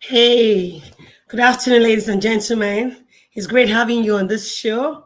Hey, good afternoon, ladies and gentlemen. It's great having you on this show.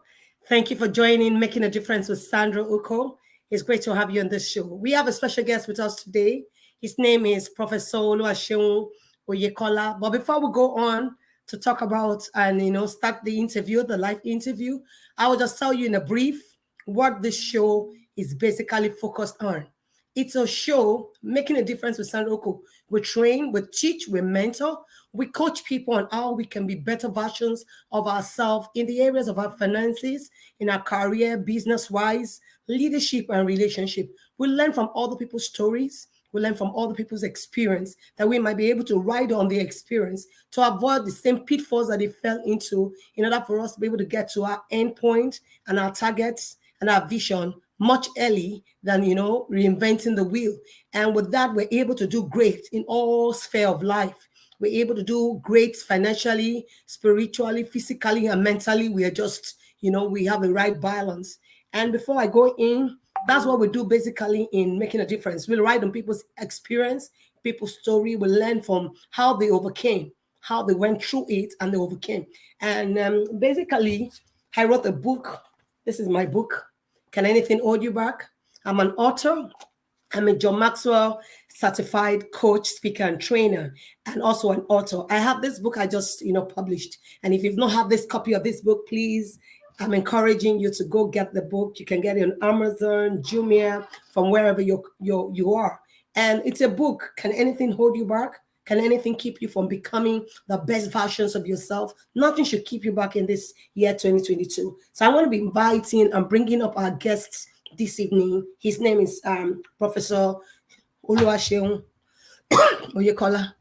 Thank you for joining Making a Difference with Sandra Ukoh. It's great to have you on this show. We have a special guest with us today. His name is Professor Oluwaseun Oyekola. But before we go on to talk about and start the interview, the live interview, I will just tell you in a brief what this show is basically focused on. It's a show making a difference with Sandra Ukoh. We train, we teach, we mentor, we coach people on how we can be better versions of ourselves in the areas of our finances, in our career, business wise, leadership, and relationship. We learn from other people's stories. We learn from other people's experience that we might be able to ride on the experience to avoid the same pitfalls that they fell into in order for us to be able to get to our end point and our targets and our vision much early than reinventing the wheel. And with that, we're able to do great in all sphere of life. We're able to do great financially, spiritually, physically, and mentally. We are just, we have the right balance. And before I go in, that's what we do basically in making a difference. We'll write on people's experience, people's story. We learn from how they overcame, how they went through it, and they overcame. And basically, I wrote a book. This is my book. Can anything hold you back? I'm an author. I'm a John Maxwell certified coach, speaker, and trainer, and also an author. I have this book I just, published. And if you've not had this copy of this book, please, I'm encouraging you to go get the book. You can get it on Amazon, Jumia, from wherever you are. And it's a book. Can anything hold you back? Can anything keep you from becoming the best versions of yourself? Nothing should keep you back in this year 2022. So I want to be inviting and bringing up our guests this evening. His name is Professor Oluwaseun Oyekola.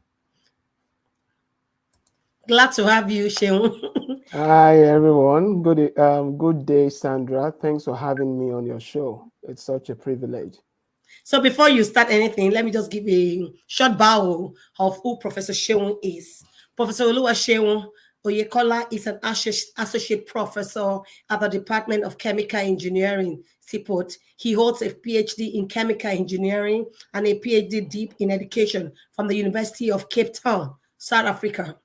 Glad to have you, Seun. Hi everyone. Good day, Sandra. Thanks for having me on your show. It's such a privilege. So before you start anything, let me just give a short bio of who Professor Seun is. Professor Oluwaseun Oyekola is an associate professor at the Department of Chemical Engineering, CPOT. He holds a PhD in chemical engineering and a PhD deep in education from the University of Cape Town, South Africa.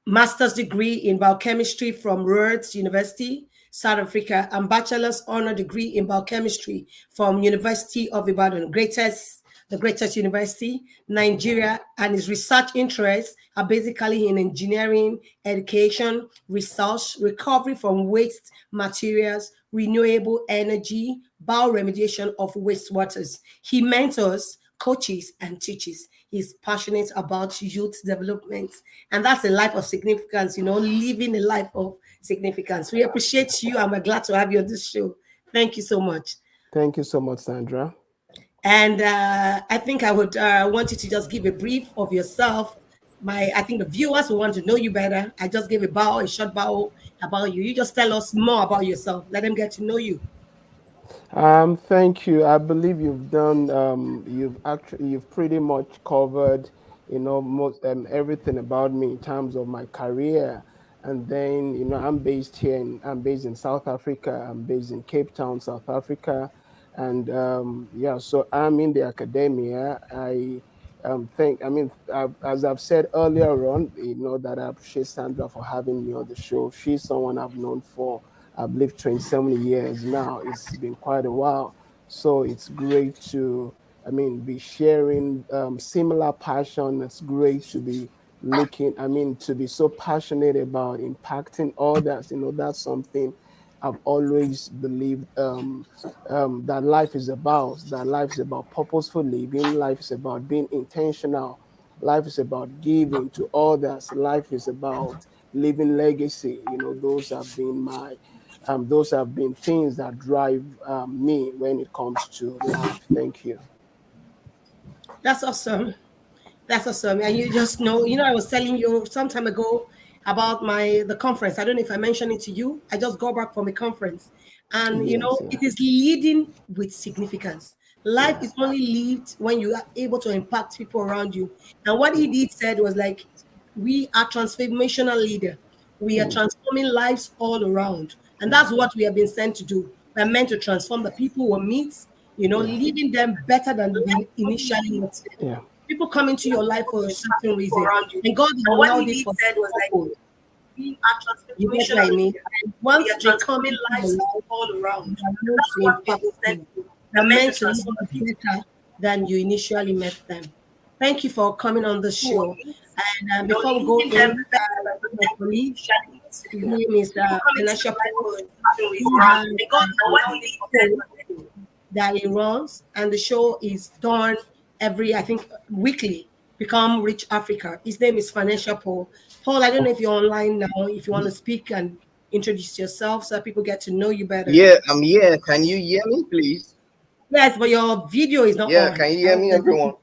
Master's degree in biochemistry from Rhodes University, South Africa, and bachelor's honor degree in biochemistry from University of Ibadan, the greatest university, Nigeria, and his research interests are basically in engineering, education, research, recovery from waste materials, renewable energy, bioremediation of wastewaters. He mentors, coaches, and teaches. He's passionate about youth development. And that's a life of significance, living a life of significance. We appreciate you and we're glad to have you on this show. Thank you so much. Thank you so much, Sandra. And I think I would want you to just give a brief of yourself. I think the viewers will want to know you better. I just gave a short bio about you. You just tell us more about yourself. Let them get to know you. Thank you. I believe you've pretty much covered, most everything about me in terms of my career. And then, I'm based in South Africa. I'm based in Cape Town, South Africa. And yeah, so I'm in the academia. As I've said earlier on, that I appreciate Sandra for having me on the show. She's someone I've known for, I believe, 27 years now. It's been quite a while. So it's great to, be sharing similar passion. It's great to be to be so passionate about impacting others. That's something I've always believed that life is about. That life is about purposeful living. Life is about being intentional. Life is about giving to others. Life is about living legacy. Those have been things that drive me when it comes to life. Thank you. That's awesome. That's awesome. And you just know, I was telling you some time ago about the conference. I don't know if I mentioned it to you. I just got back from a conference. And Yes, yeah. it is leading with significance. Life Yeah. is only lived when you are able to impact people around you. And what he did said was like, we are transformational leader. We are transforming lives all around. And that's what we have been sent to do. We're meant to transform the people we meet, Yeah. leaving them better than they initially met. Yeah. People come into your life for a certain people reason, around you. and God And has what allowed he it did for said was like, purpose. we are You get what I transformational mean? leaders. And We once are they come transforming into your lives life, all around. they are And meant that's to what we impact are sent you. to. They're We're meant meant to to leave transform you people. better than you initially met them. Thank you for coming on the show. And before we go Leading in, them better by my colleague, protecting his people. name is People come into Financial your life Paul. for a certain He reason. has And God, and what he did said show was like, that he runs, and the show is done every, I think, weekly. Become Rich Africa. His name is Financial Paul. Paul, I don't know if you're online now, if you want to speak and introduce yourself so that people get to know you better. Yeah, I'm here. Can you hear me, please? Yes, but your video is not Yeah, on. can you I hear hope me, that, everyone?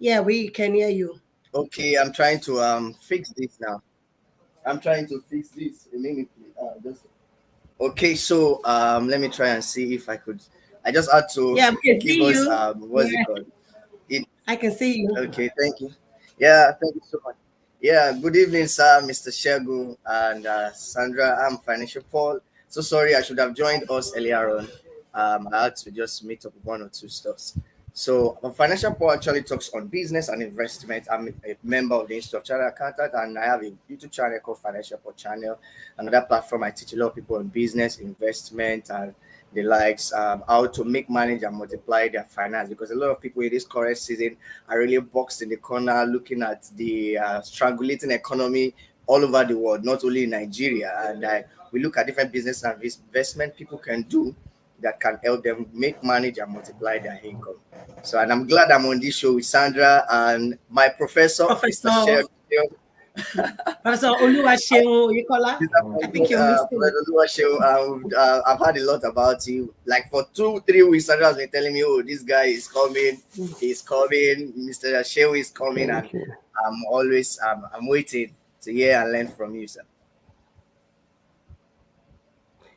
yeah, we can hear you. Okay, I'm trying to fix this now. I'm trying to fix this. A minute, please. Just okay. So let me try and see if I could. I just had to Yeah, we can give see us you. what's it Yeah, called? It I can see you. okay. Thank you. Yeah, thank you so much. Yeah, good evening, sir, Mr. Shegu and Sandra. I'm Financial Paul. So sorry, I should have joined us earlier on. I had to just meet up with one or two stuffs. So, Financial Paul actually talks on business and investment. I'm a member of the Institute of Chartered Accountant, and I have a YouTube channel called Financial Paul Channel. Another platform I teach a lot of people on business, investment, and the likes, how to make, manage, and multiply their finance. Because a lot of people in this current season are really boxed in the corner, looking at the strangulating economy all over the world, not only in Nigeria. And we look at different business and investment people can do that can help them make, manage, and multiply their income. So, and I'm glad I'm on this show with Sandra and my professor, Mr. Professor, Sher. Professor Oluwaseun Oyikola. I think you're missing. Brother Luasho, I've heard a lot about you. Like for 2, 3 weeks, Sandra has been telling me, "Oh, this guy is coming. He's coming. Mr. Shehu is coming," and Thank you. I'm always I'm waiting to hear and learn from you, sir.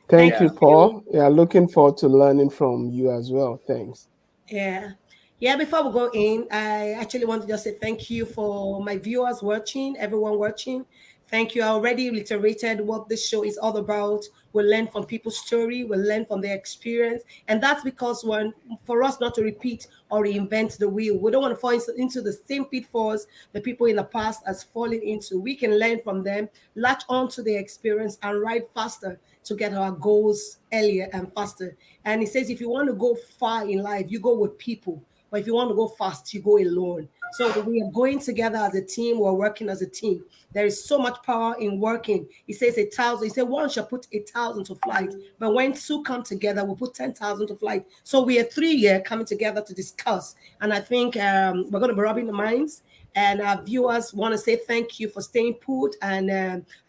Thank Thank you, Yeah. you. Paul. Yeah, looking forward to learning from you as well. Thanks. Yeah. Yeah, before we go in, I actually want to just say thank you for my viewers watching, everyone watching. Thank you. I already reiterated what this show is all about. We'll learn from people's story, we'll learn from their experience. And that's because when for us not to repeat or reinvent the wheel, we don't want to fall into the same pitfalls the people in the past has fallen into. We can learn from them, latch on to their experience, and ride faster to get our goals earlier and faster. And he says, if you want to go far in life, you go with people. But if you want to go fast, you go alone. So we are going together as a team. We're working as a team. There is so much power in working. He says 1,000. He said one shall put 1,000 to flight. But when two come together, we'll put 10,000 to flight. So we are 3 here coming together to discuss. And I think we're going to be rubbing the minds. And our viewers want to say thank you for staying put. And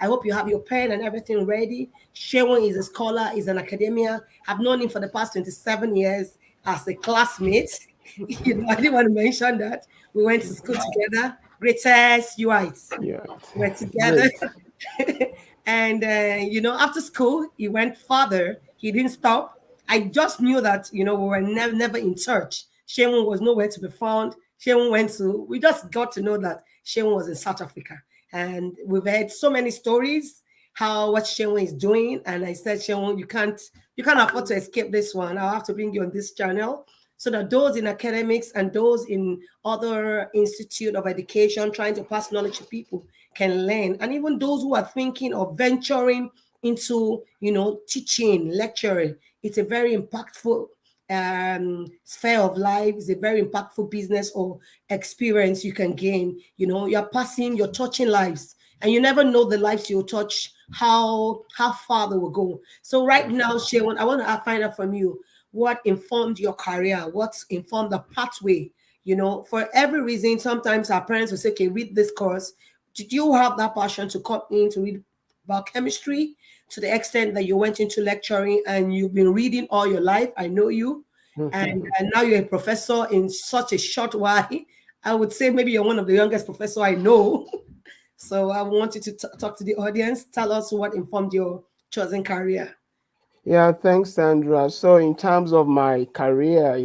I hope you have your pen and everything ready. Shewon is a scholar, is an academia. I've known him for the past 27 years as a classmate. I didn't want to mention that. We went to school together. Greatest UIs. Yeah, We're together. great. And after school, he went further. He didn't stop. I just knew that we were never in church. Shewon was nowhere to be found. Shewon went to. We just got to know that Shewon was in South Africa, and we've heard so many stories how what Shewon is doing. And I said, Shewon, you can't afford to escape this one. I'll have to bring you on this channel so that those in academics and those in other institute of education trying to pass knowledge to people can learn, and even those who are thinking of venturing into teaching, lecturing. It's a very impactful sphere of life. Is a very impactful business or experience you can gain. You're touching lives, and you never know the lives you'll touch, how far they will go. So right now, Sharon, I want to find out from you what informed your career, what informed the pathway. For every reason, sometimes our parents will say, okay, read this course. Did you have that passion to come in to read about chemistry to the extent that you went into lecturing and you've been reading all your life? I know you. And now you're a professor in such a short while. I would say maybe you're one of the youngest professor I know. So I want you to talk to the audience. Tell us what informed your chosen career. Yeah, thanks, Sandra. So, in terms of my career,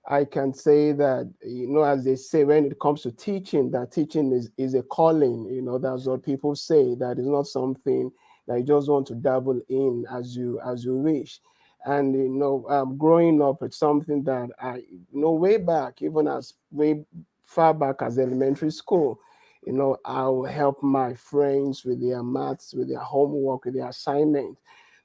I can say that, as they say, when it comes to teaching, that teaching is a calling. That's what people say. That is not something that you just want to dabble in as you wish. And growing up, it's something that I way back, even as way far back as elementary school. I'll help my friends with their maths, with their homework, with their assignments.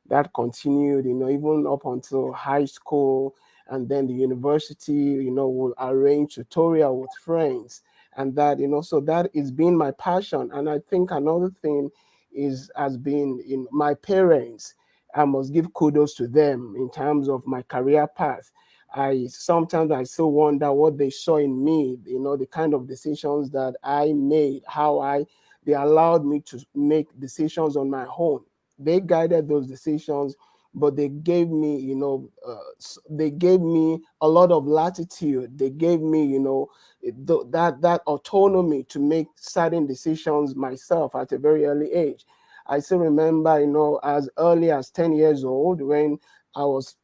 That continued, even up until high school, and then the university, will arrange tutorial with friends. And that, so that is been my passion. And I think another thing is has been in my parents. I must give kudos to them in terms of my career path. I still wonder what they saw in me, the kind of decisions that I made, they allowed me to make decisions on my own. They guided those decisions, but they gave me, they gave me a lot of latitude. They gave me, that autonomy to make certain decisions myself at a very early age. I still remember, as early as 10 years old, when I was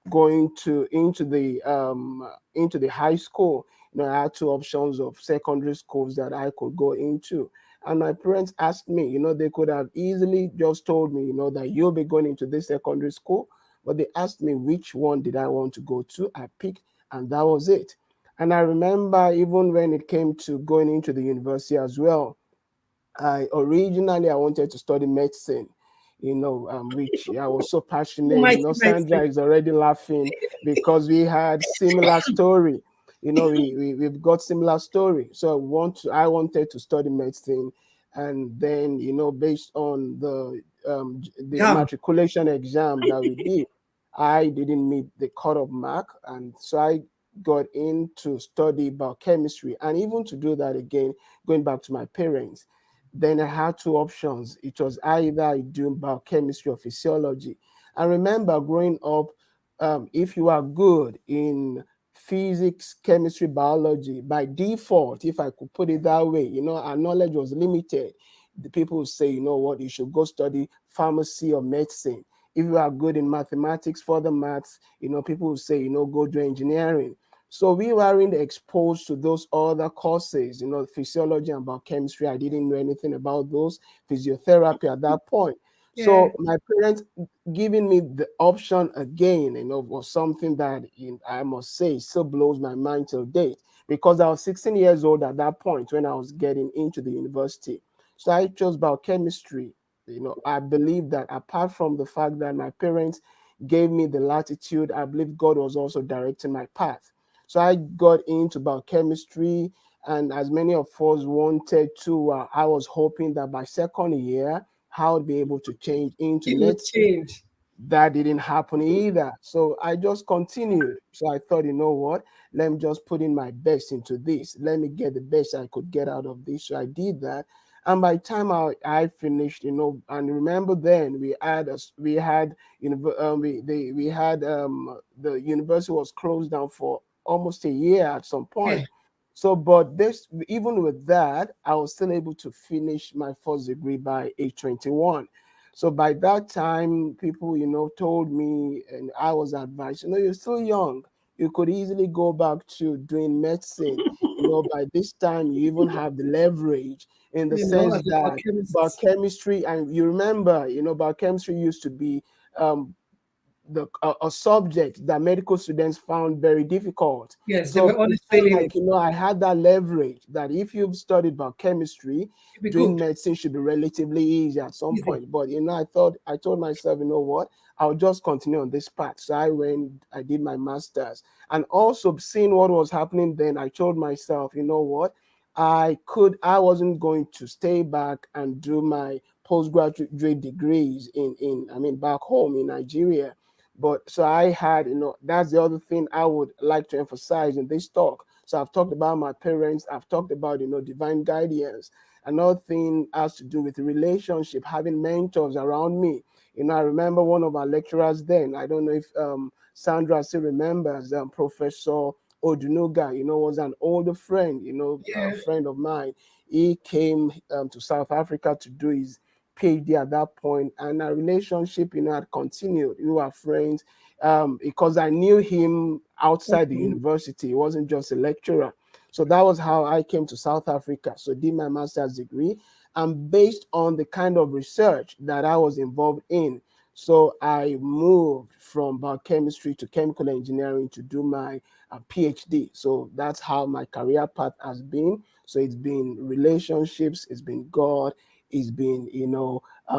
going to into the high school. I had two options of secondary schools that I could go into. And my parents asked me, they could have easily just told me, that you'll be going into this secondary school. But they asked me which one did I want to go to. I picked, and that was it. And I remember even when it came to going into the university as well, I wanted to study medicine, which I was so passionate. Mighty, Sandra mighty. is already laughing because we had similar story. We've got similar story. So I wanted to study medicine, and then based on the Yeah. matriculation exam that we did, I didn't meet the cutoff mark, and so I got in to study biochemistry. And even to do that again, going back to my parents, then I had two options. It was either I do biochemistry or physiology. I remember growing up, if you are good in physics, chemistry, biology, by default, if I could put it that way, our knowledge was limited. The people would say, you know what, you should go study pharmacy or medicine. If you are good in mathematics, further maths, people would say, go do engineering. So we weren't exposed to those other courses, physiology and biochemistry. I didn't know anything about those, physiotherapy at that point. Yeah. So my parents giving me the option again, was something that I must say still blows my mind till date, because I was 16 years old at that point when I was getting into the university. So I chose biochemistry. I believe that apart from the fact that my parents gave me the latitude, I believe God was also directing my path. So I got into biochemistry, and as many of us wanted to, I was hoping that by second year, I would be able to change into It would medicine. change. That didn't happen either. So I just continued. So I thought, you know what? Let me just put in my best into this. Let me get the best I could get out of this. So I did that. And by the time I finished, and remember then we had the university was closed down for almost a year at some Yeah. point. So, but this, even with that, I was still able to finish my first degree by age 21. So by that time, people, told me, and I was advised, you're still young. You could easily go back to doing medicine. By this time, you even have the leverage in the sense As a that biochemist. biochemistry, and you remember, biochemistry used to be um, a subject that medical students found very difficult. Yes, they So were I always felt failing like, it. I had that leverage that if you've studied biochemistry, It'd be doing good. medicine should be relatively easy at some Easy. point. But I told myself, what, I'll just continue on this path. So I did my master's, and also seeing what was happening then, I told myself, what, I wasn't going to stay back and do my postgraduate degrees back home in Nigeria. But so I had, that's the other thing I would like to emphasize in this talk. So I've talked about my parents, I've talked about, divine guidance. Another thing has to do with relationship, having mentors around me. I remember one of our lecturers then, I don't know if Sandra still remembers, Professor Odunuga, was an older friend, a Yeah. friend of mine. He came to South Africa to do his PhD at that point, and our relationship, had continued. We were friends because I knew him outside the Okay. university. He wasn't just a lecturer. So that was how I came to South Africa. So did my master's degree, and based on the kind of research that I was involved in. So I moved from biochemistry to chemical engineering to do my PhD. So that's how my career path has been. So it's been relationships, it's been God, it's been,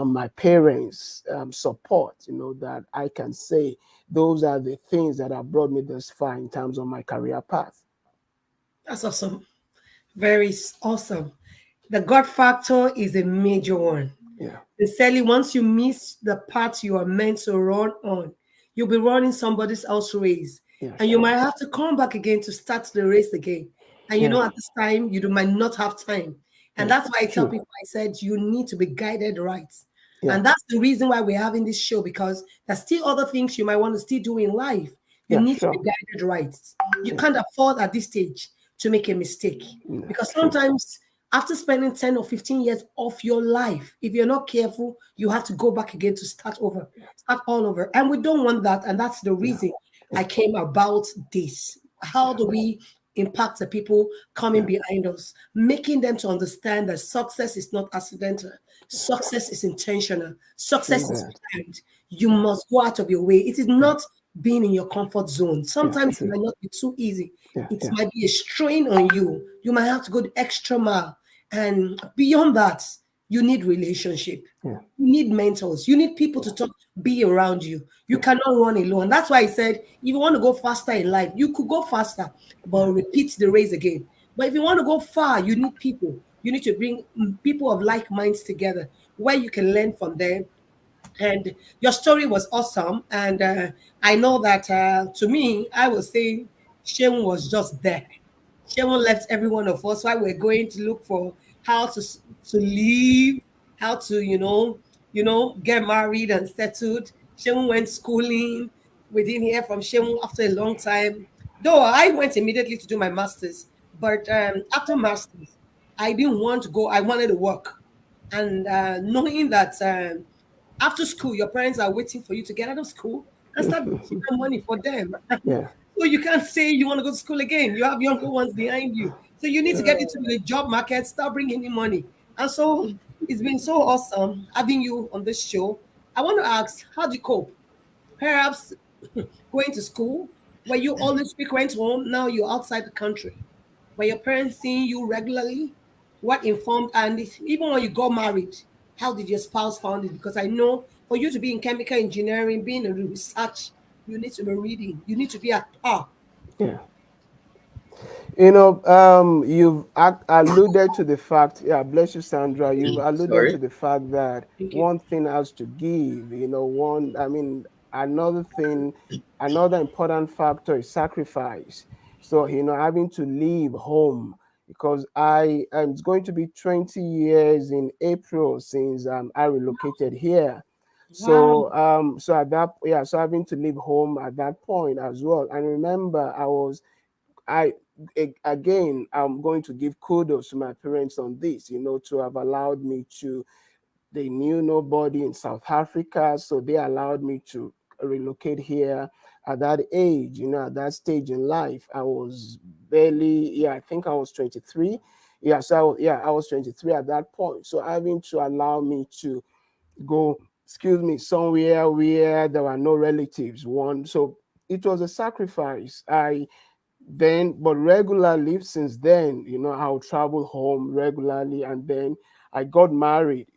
my parents' support, that I can say those are the things that have brought me this far in terms of my career path. That's awesome. Very awesome. The God factor is a major one. Yeah, Sincerely, once you miss the path you are meant to run on, you'll be running somebody else's race. yeah, And you sure. might have to come back again to start the race again. And Yeah, at this time, you might not have time. And yeah, that's why I tell true. people, I said, you need to be guided right. Yeah, And that's the reason why we're having this show, because there's still other things you might want to still do in life. You yeah, need to be sure. guided right. You Yeah, can't afford at this stage to make a mistake. yeah, Because true. sometimes after spending 10 or 15 years of your life, if you're not careful, you have to go back again to start over, start all over. And we don't want that. And that's the Yeah, reason I yeah, came about this. How yeah, do we impact the people coming yeah. behind us, making them to understand that success is not accidental, success is intentional, True success is that. planned. You Yeah, must go out of your way. It is yeah, not being in your comfort zone. yeah, Sometimes it true. might not be too easy. Yeah, It yeah, might be a strain on you. You might have to go the extra mile. And beyond that, you need relationship. yeah, You need mentors. You need people to yeah, talk, be around you. You yeah, cannot run alone. That's why I said, if you want to go faster in life, you could go faster, yeah, but repeat the race again. But if you want to go far, you need people. You need to bring people of like minds together where you can learn from them. And your story was awesome. And I know that to me, I was saying Sheung was just there. Sheung left every one of us while we're going to look for how to live, how to, get married and settled. Sheung went schooling. We didn't hear from Sheung after a long time. Though I went immediately to do my master's. But after master's, I didn't want to go. I wanted to work. And knowing that after school, your parents are waiting for you to get out of school and start making that money for them. yeah, So you can't say you want to go to school again. You have younger ones behind you. So you need to get into the job market, start bringing in money. And so it's been so awesome having you on this show. I want to ask, how do you cope? Perhaps going to school, where you always frequent home, now you're outside the country. Were your parents seeing you regularly? What informed, and even when you got married, how did your spouse found it? Because I know for you to be in chemical engineering, being in research, you need to be reading, you need to be at par. yeah. You've alluded to the fact, yeah, bless you, Sandra. You've alluded to Sorry. the fact that Thank you. one thing has to give, another thing, another important factor is sacrifice. So, having to leave home because it's going to be 20 years in April since I relocated here. Wow. So at that, yeah, so having to leave home at that point as well. And remember, I again, I'm going to give kudos to my parents on this, to have allowed me to. They knew nobody in South Africa, so they allowed me to relocate here at that age, at that stage in life. I was barely, yeah, I think I was 23. Yeah, I was 23 at that point. So having to allow me to go, excuse me, somewhere where there were no relatives, one. So it was a sacrifice. But regularly since then, I'll travel home regularly, and then I got married,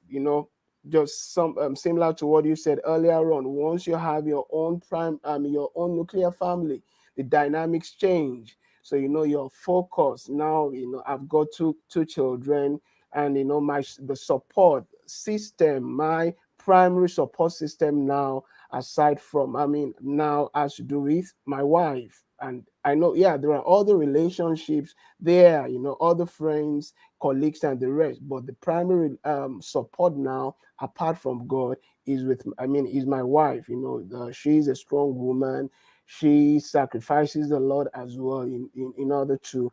just some similar to what you said earlier on. Once you have your own your own nuclear family, the dynamics change. So your focus now, I've got two children, and the support system, my primary support system now, aside from, now has to do with my wife. And I know, yeah, there are other relationships there, other friends, colleagues, and the rest. But the primary support now, apart from God, is my wife. She's a strong woman. She sacrifices a lot as well in order to,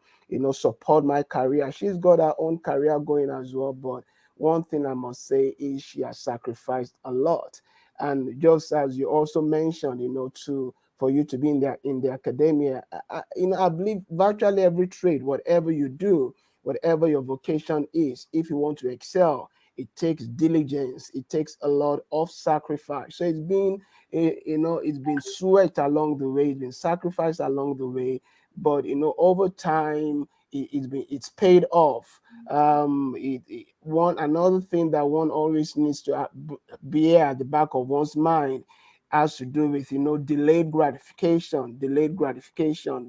support my career. She's got her own career going as well. But one thing I must say is she has sacrificed a lot. And just as you also mentioned, to for you to be in the academia, I believe virtually every trade, whatever you do, whatever your vocation is, if you want to excel, it takes diligence, it takes a lot of sacrifice. So it's been, it's been sweat along the way, it's been sacrifice along the way, but over time, it's paid off. One another thing that one always needs to be at the back of one's mind has to do with delayed gratification,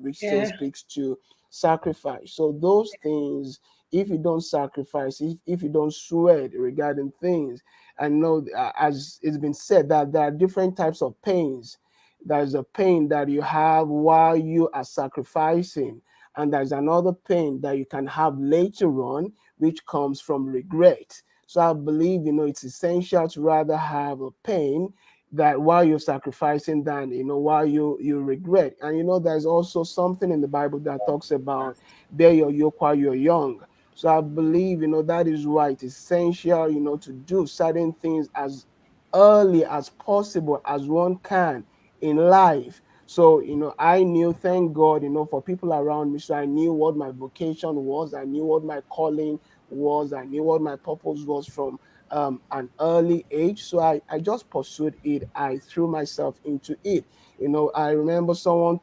which still Yeah. speaks to sacrifice. So those things, if you don't sacrifice, if you don't sweat regarding things, I know, as it's been said, that there are different types of pains. There's a pain that you have while you are sacrificing, and there's another pain that you can have later on, which comes from regret. So I believe, it's essential to rather have a pain that while you're sacrificing than, while you regret. And there's also something in the Bible that talks about bear your yoke while you're young. So I believe, that is why it's essential, to do certain things as early as possible as one can in life. So, I knew, thank God, for people around me. So I knew what my vocation was. I knew what my calling was. I knew what my purpose was from an early age. So I just pursued it. I threw myself into it. I remember someone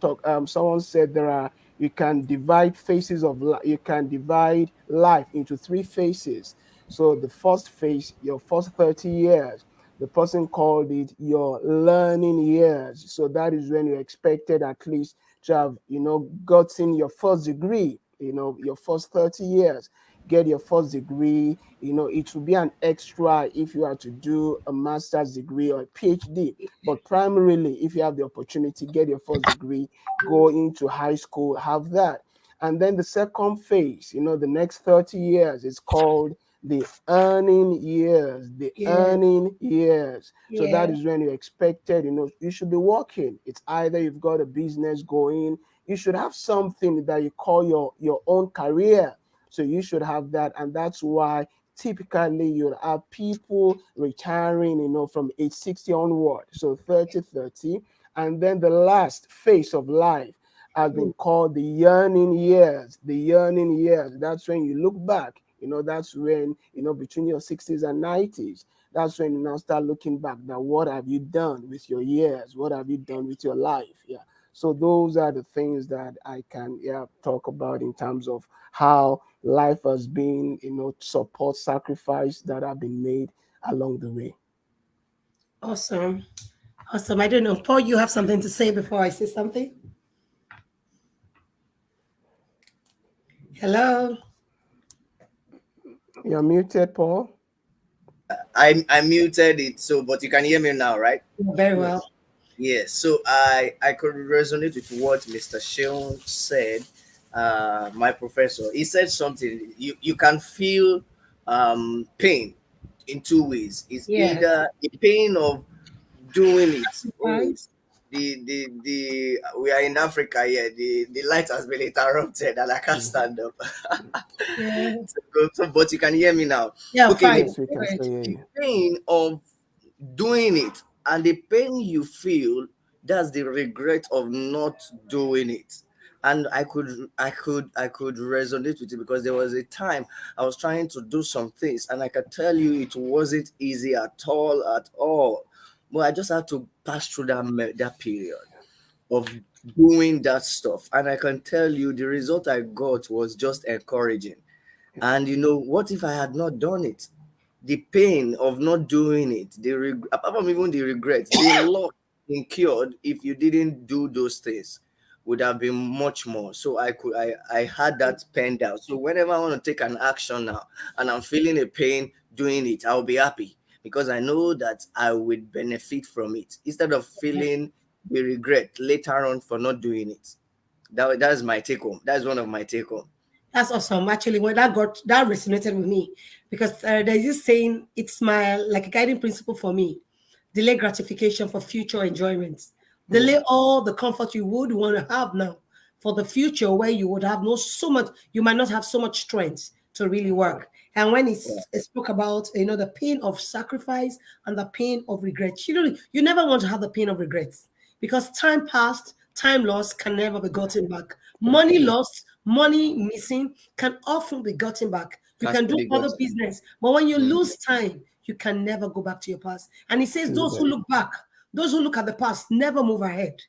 said you can divide phases of life. You can divide life into three phases. So the first phase, your first 30 years, the person called it your learning years. So that is when you're expected at least to have, gotten your first degree, your first 30 years, get your first degree. It will be an extra if you are to do a master's degree or a PhD. But primarily, if you have the opportunity, get your first degree, go into high school, have that. And then the second phase, the next 30 years is called the earning years, the Yeah. earning years. So that Yeah. is when you're expected, you should be working. It's either you've got a business going, you should have something that you call your own career. So you should have that. And that's why typically you'll have people retiring, from age 60 onward. So 30. And then the last phase of life has been called the yearning years. The yearning years. That's when you look back. That's when, between your 60s and 90s, that's when you now start looking back. Now, what have you done with your years? What have you done with your life? Yeah. So those are the things that I can, talk about in terms of how life has been, support, sacrifice that have been made along the way. Awesome. Awesome. I don't know. Paul, you have something to say before I say something? Hello. You're muted, Paul. I muted it, so but you can hear me now, right? Very well. Yes. Yes. So I could resonate with what Mr. Sheon said. My professor, he said something. You can feel pain in two ways. It's Yeah. either the pain of doing it. Oh, Sacrifice. the we are in Africa here. The light has been interrupted and I can't Mhm. stand up. Yeah. But you can hear me now. Yeah, Okay, fine. Yes, we can Good. still hear the you. pain of doing it and the pain you feel, that's the regret of not doing it. And I could resonate with it because there was a time I was trying to do some things and I can tell you it wasn't easy at all, but I just had to pass through that period of doing that stuff, and I can tell you the result I got was just encouraging. And what if I had not done it? The pain of not doing it, apart from even the regret, the loss incurred if you didn't do those things would have been much more. So I had that penned out. So whenever I want to take an action now and I'm feeling a pain doing it, I'll be happy because I know that I would benefit from it instead of feeling the regret later on for not doing it. That's my take home. That's one of my take home. That's awesome. Actually, when that resonated with me because there's this saying, it's my like a guiding principle for me. Delay gratification for future enjoyments. Yeah. Delay all the comfort you would want to have now for the future where you would have no so much, you might not have so much strength to really work. And when it spoke about the pain of sacrifice and the pain of regret, you never want to have the pain of regrets because time passed, time lost can never be gotten back. Money lost, Money missing can often be gotten back. You Can't can do be other gotten. business, but when you lose time, you can never go back to your past. And he says, those who look back, those who look at the past, never move ahead.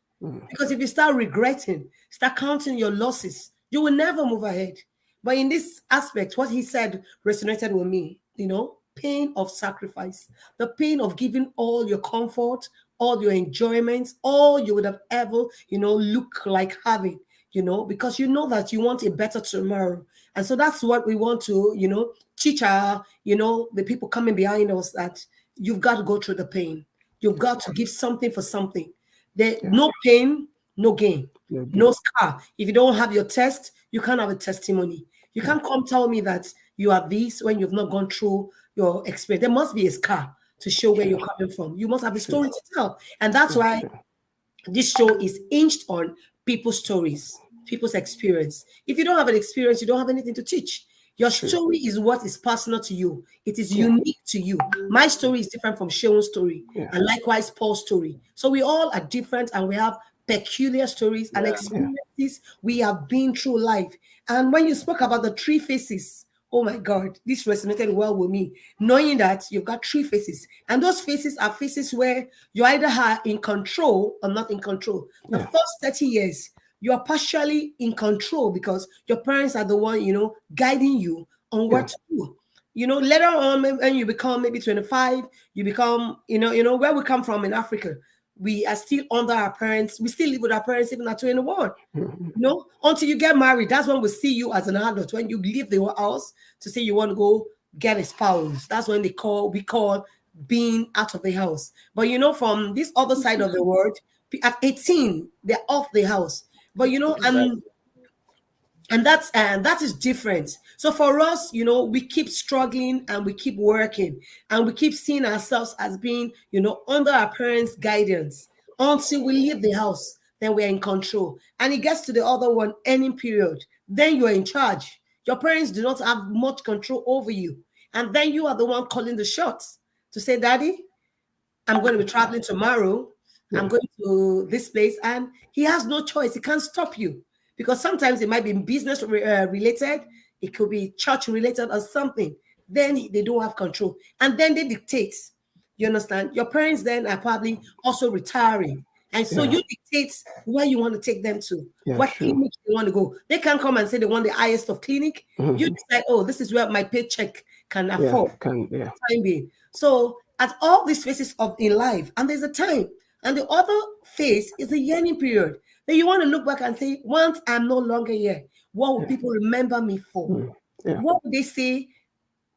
Because if you start regretting, start counting your losses, you will never move ahead. But in this aspect, what he said resonated with me, pain of sacrifice, the pain of giving all your comfort, all your enjoyments, all you would have ever, look like having, because you know that you want a better tomorrow. And so that's what we want to, teach our, the people coming behind us, that you've got to go through the pain. You've got to give something for something. No pain, no gain, no scar. If you don't have your test, you can't have a testimony. You can't come tell me that you are this when you've not gone through your experience. There must be a scar to show where you're coming from. You must have a story to tell. And that's why this show is hinged on people's stories, people's experience. If you don't have an experience, you don't have anything to teach. Your story is what is personal to you. It is unique to you. My story is different from Seun's story, and likewise Paul's story. So we all are different, and we have peculiar stories and experiences we have been through life. And when you spoke about the three faces, oh my God, this resonated well with me, knowing that you've got three faces. And those faces are faces where you either are in control or not in control. The first 30 years, you are partially in control because your parents are the one, guiding you on what to do. Later on, when you become maybe 25, you become, where we come from in Africa, we are still under our parents. We still live with our parents even at 21. Until you get married, that's when we see you as an adult. When you leave the house to say you want to go get a spouse, that's when we call being out of the house. But from this other side of the world, at 18, they're off the house. But and that is different. So for us, we keep struggling and we keep working and we keep seeing ourselves as being, under our parents' guidance until we leave the house. Then we're in control. And it gets to the other one, ending period. Then you're in charge. Your parents do not have much control over you. And then you are the one calling the shots to say, Daddy, I'm going to be traveling tomorrow. I'm going to this place. And he has no choice. He can't stop you. Because sometimes it might be business related, it could be church related or something. Then they don't have control. And then they dictate. You understand? Your parents then are probably also retiring. And so you dictate where you want to take them to, what clinic you want to go. They can't come and say they want the highest of clinic. You decide, oh, this is where my paycheck can afford. Time being. So at all these phases in life, and there's a time. And the other phase is the yearning period. Then you want to look back and say, once I'm no longer here, what will people remember me for? What would they say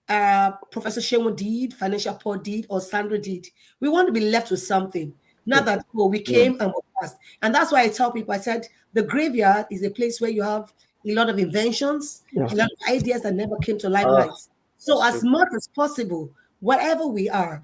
Professor Seun did, Financial Paul did, or Sandra did? We want to be left with something. Not that, we came and we passed. And that's why I tell people, I said, the graveyard is a place where you have a lot of inventions, a lot of ideas that never came to limelight. So as much as possible, whatever we are,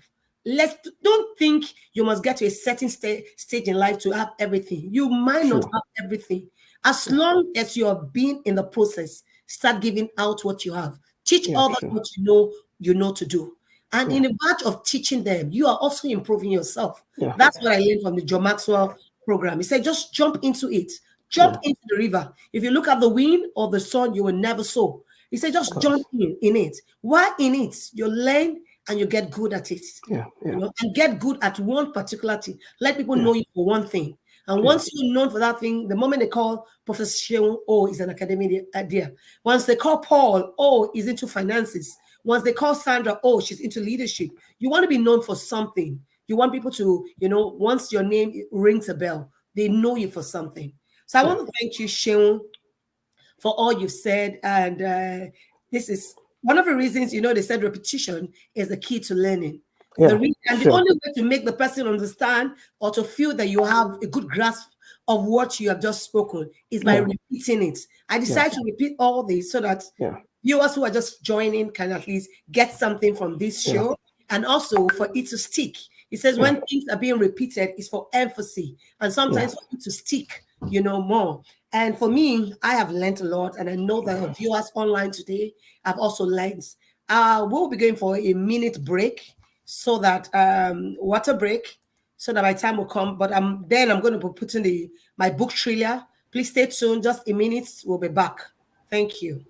don't think you must get to a certain stage in life to have everything. You might not have everything. As long as you're being in the process, start giving out what you have. Teach others what you know to do. And in the batch of teaching them, you are also improving yourself. That's what I learned from the John Maxwell program. He said, just jump into it. Jump into the river. If you look at the wind or the sun, you will never sow. He said, just jump in it. Why in it? You learn and you get good at it. And get good at one particular thing. Let people know you for one thing. And once you're known for that thing, the moment they call Professor Seun, oh, he's an academic idea. Once they call Paul, oh, he's into finances. Once they call Sandra, oh, she's into leadership. You want to be known for something. You want people to, once your name rings a bell, they know you for something. So I want to thank you, Seun, for all you've said. And this is one of the reasons, they said repetition is the key to learning. The only way to make the person understand or to feel that you have a good grasp of what you have just spoken is by repeating it. I decided to repeat all this so that viewers who are just joining can at least get something from this show, and also for it to stick. It says when things are being repeated, it's for emphasis, and sometimes for it to stick, more. And for me, I have learned a lot, and I know that the viewers online today have also learned. We'll be going for a minute break, so that water break, so that my time will come. But then I'm going to be putting my book trailer. Please stay tuned. Just a minute, we'll be back. Thank you.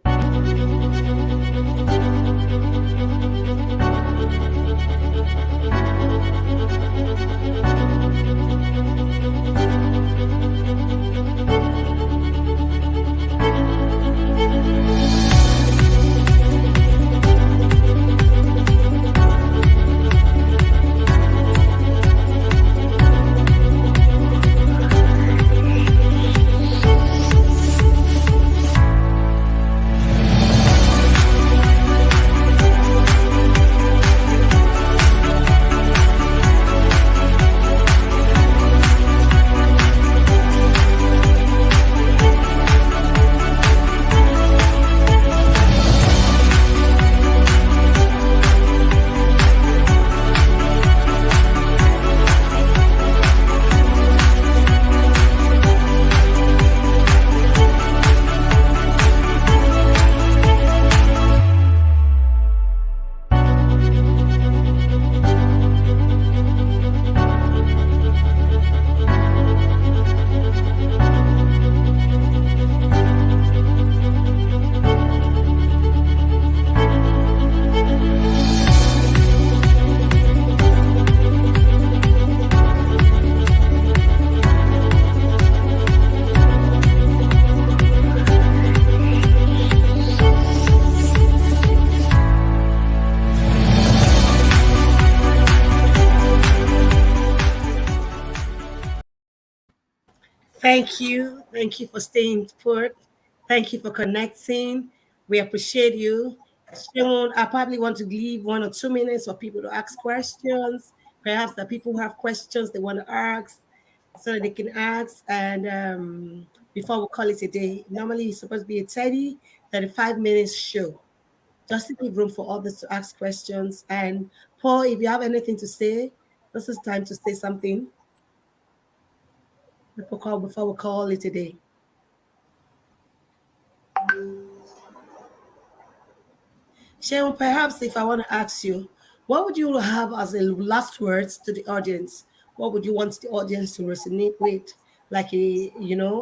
Thank you. Thank you for staying put. Thank you for connecting. We appreciate you. Sharon, I probably want to leave 1 or 2 minutes for people to ask questions. Perhaps the people who have questions they want to ask so that they can ask. And before we call it a day, normally it's supposed to be a 35 minutes show, just to give room for others to ask questions. And Paul, if you have anything to say, this is time to say something before we call it a day. Sharon, perhaps if I want to ask you, what would you have as a last words to the audience? What would you want the audience to resonate with? Like a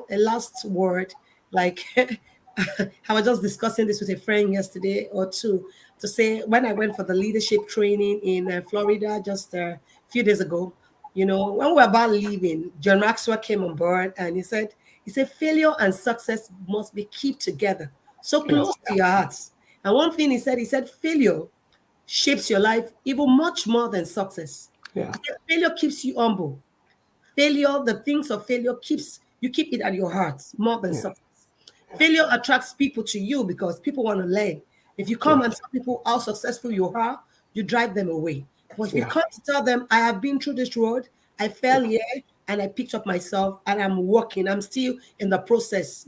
last word. Like I was just discussing this with a friend yesterday or two to say when I went for the leadership training in Florida just a few days ago. When we were about leaving, John Maxwell came on board and he said, failure and success must be kept together, so close to your hearts. And one thing he said, failure shapes your life even much more than success. Yeah. He said, failure keeps you humble. Failure, the things of failure keep it at your heart more than Yeah. success. Failure attracts people to you because people want to learn. If you come and tell people how successful you are, you drive them away. But if you come to tell them, I have been through this road, I fell here, and I picked up myself, and I'm working, I'm still in the process.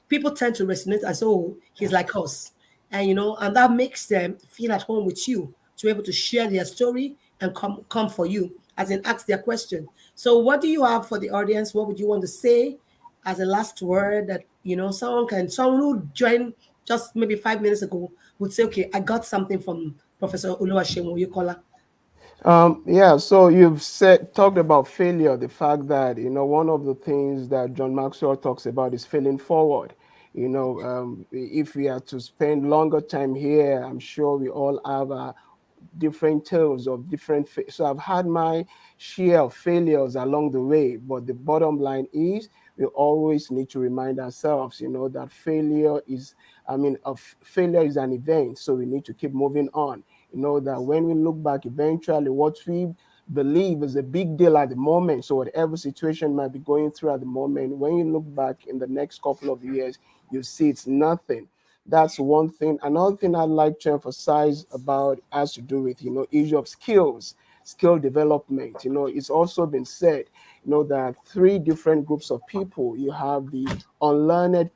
People tend to resonate as, oh, he's like us. And that makes them feel at home with you to be able to share their story and come for you, as in ask their question. So what do you have for the audience? What would you want to say as a last word that someone who joined just maybe 5 minutes ago would say, okay, I got something from Professor Oluwaseun Oyèkọ́lá. Yeah, so you've talked about failure, the fact that, one of the things that John Maxwell talks about is failing forward. If we are to spend longer time here, I'm sure we all have different tales of different. So I've had my share of failures along the way, but the bottom line is we always need to remind ourselves, that failure is an event, so we need to keep moving on. That when we look back, eventually what we believe is a big deal at the moment. So whatever situation might be going through at the moment, when you look back in the next couple of years, you see it's nothing. That's one thing. Another thing I'd like to emphasize about has to do with, issue of skills, skill development. It's also been said, there are three different groups of people. You have the unlearned,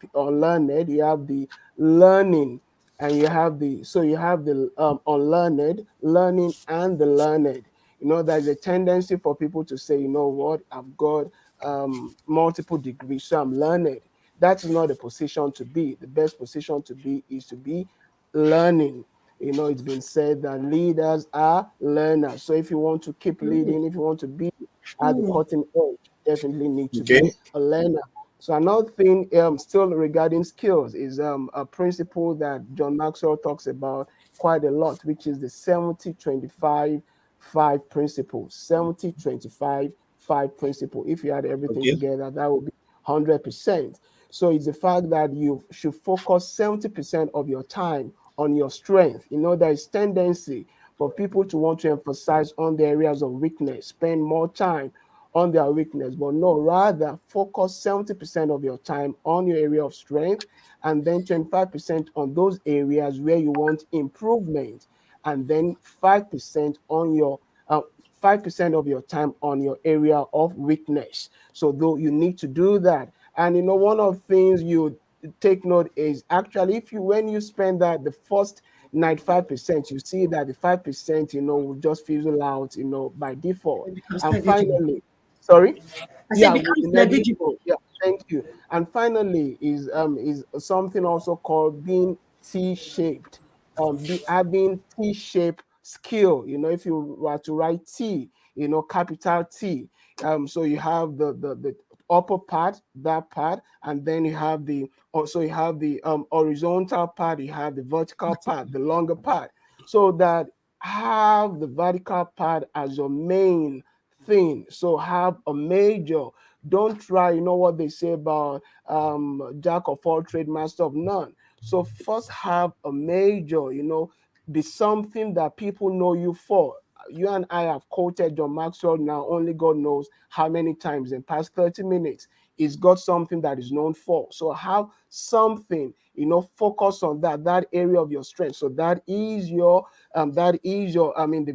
you have the learning, and you have the unlearned, learning, and the learned. There's a tendency for people to say, what, I've got multiple degrees, so I'm learned. That's not the position to be. The best position to be is to be learning. It's been said that leaders are learners. So if you want to keep leading, if you want to be at the cutting edge, definitely need to be a learner. So another thing, still regarding skills, is a principle that John Maxwell talks about quite a lot, which is the 70-25-5 principle. 70-25-5 principle. If you add everything Okay. together, that would be 100%. So it's the fact that you should focus 70% of your time on your strength. There is tendency for people to want to emphasize on the areas of weakness, spend more time on their weakness, but no, rather focus 70% of your time on your area of strength, and then 25% on those areas where you want improvement, and then 5% on your 5% of your time on your area of weakness. So though you need to do that. And one of the things you take note is actually, if you when you spend that the first 95%, you see that the 5%, will just fizzle out, by default. It becomes And negligible. finally, sorry, I said it yeah, will be becomes negligible. negligible. Yeah, thank you. And finally, is something also called being T-shaped. Be having T-shaped skill. If you were to write T, capital T. So you have the upper part, that part, and then you have the horizontal part, you have the vertical part, the longer part. So that have the vertical part as your main thing. So have a major. Don't try, what they say about jack of all trade, master of none. So first have a major, be something that people know you for. You and I have quoted John Maxwell now, only God knows how many times in past 30 minutes. He's got something that is known for. So have something, focus on that area of your strength. So the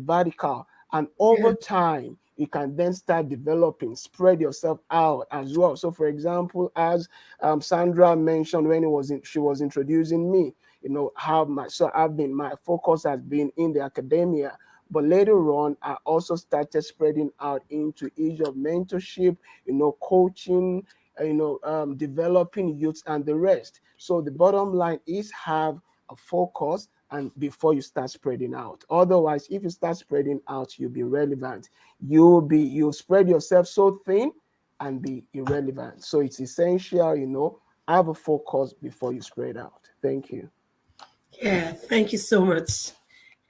vertical. And Yeah. over time, you can then start developing, spread yourself out as well. So, for example, as Sandra mentioned when she was introducing me, my focus has been in the academia. But later on, I also started spreading out into issue of mentorship, coaching, developing youths and the rest. So the bottom line is have a focus and before you start spreading out. Otherwise, if you start spreading out, you'll be relevant. You'll spread yourself so thin and be irrelevant. So it's essential, have a focus before you spread out. Thank you. Yeah. Thank you so much.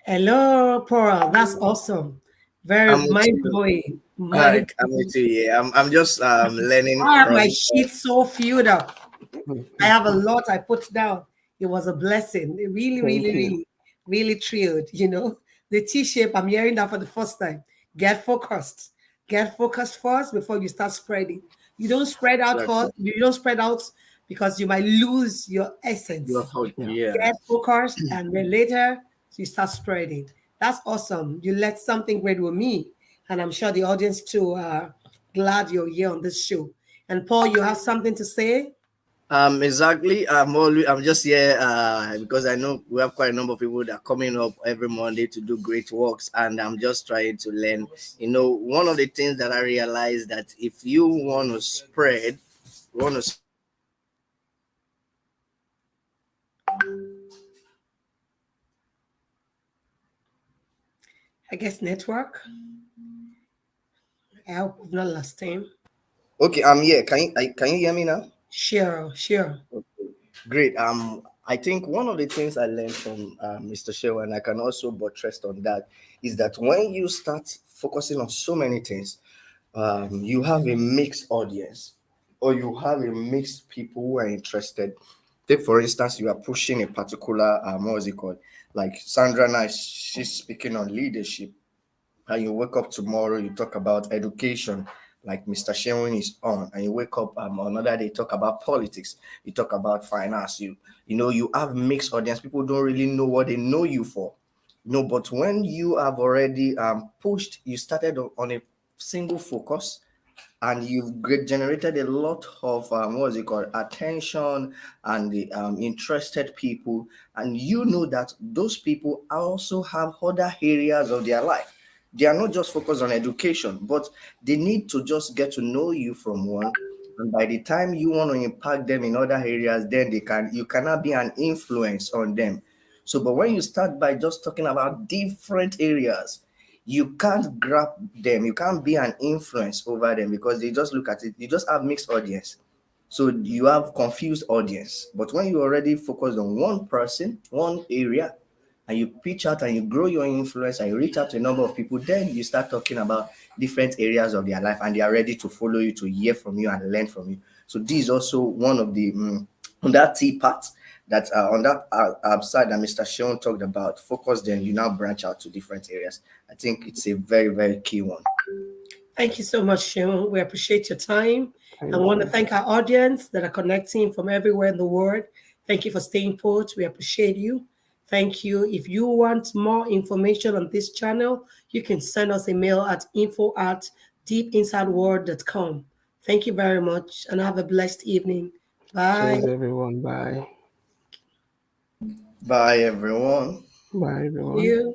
Hello, Paul. That's awesome. Very I'm with mind you. blowing. Hi, Mind I'm with blowing. you. Yeah, I'm just learning I have from. my sheet so filled up. I have a lot I put down. It was a blessing. It really, really, Thank you. really, really thrilled. The T shape, I'm hearing that for the first time. Get focused. Get focused first before you start spreading. You don't spread out Exactly. first. You don't spread out because you might lose your Your essence. whole, Yeah. yeah. Get focused and then later you start spreading. That's awesome. You let something great with me. And I'm sure the audience too are glad you're here on this show. And Paul, you have something to say? Exactly. I'm just here because I know we have quite a number of people that are coming up every Monday to do great works, and I'm just trying to learn. One of the things that I realized that if you want to spread, want to I guess network. I hope we've not lost him. okay, I'm here. Can you hear me now? Sure, sure. Great. I think one of the things I learned from Mr. Shewa, and I can also buttress on that, is that when you start focusing on so many things, you have a mixed audience, or you have a mixed people who are interested. Take for instance, you are pushing a particular what was it called? Like Sandra now, she's speaking on leadership, and you wake up tomorrow, you talk about education, like Mr. Sherwin is on, and you wake up another day, talk about politics, you talk about finance, you have mixed audience. People don't really know what they know you for. No, but when you have already pushed, you started on a single focus, and you've generated a lot of what is it called, attention, and the interested people, and you know that those people also have other areas of their life. They are not just focused on education, but they need to just get to know you from one, and by the time you want to impact them in other areas, then you cannot be an influence on them. So but when you start by just talking about different areas, you can't grab them, you can't be an influence over them, because they just look at it, you just have mixed audience. So you have confused audience. But when you already focus on one person, one area, and you pitch out and you grow your influence and you reach out to a number of people, then you start talking about different areas of their life and they are ready to follow you, to hear from you and learn from you. So this is also one of the on that T part that on that side that Mr. Sean talked about, focus, then you now branch out to different areas. I think it's a very, very key one. Thank you so much, Sean. We appreciate your time. Thank I want to you. thank our audience that are connecting from everywhere in the world. Thank you for staying put. We appreciate you. Thank you. If you want more information on this channel, you can send us a mail at info@deepinsideworld.com. Thank you very much and have a blessed evening. Bye. Cheers, everyone. Bye. Bye, everyone. Bye, everyone. You.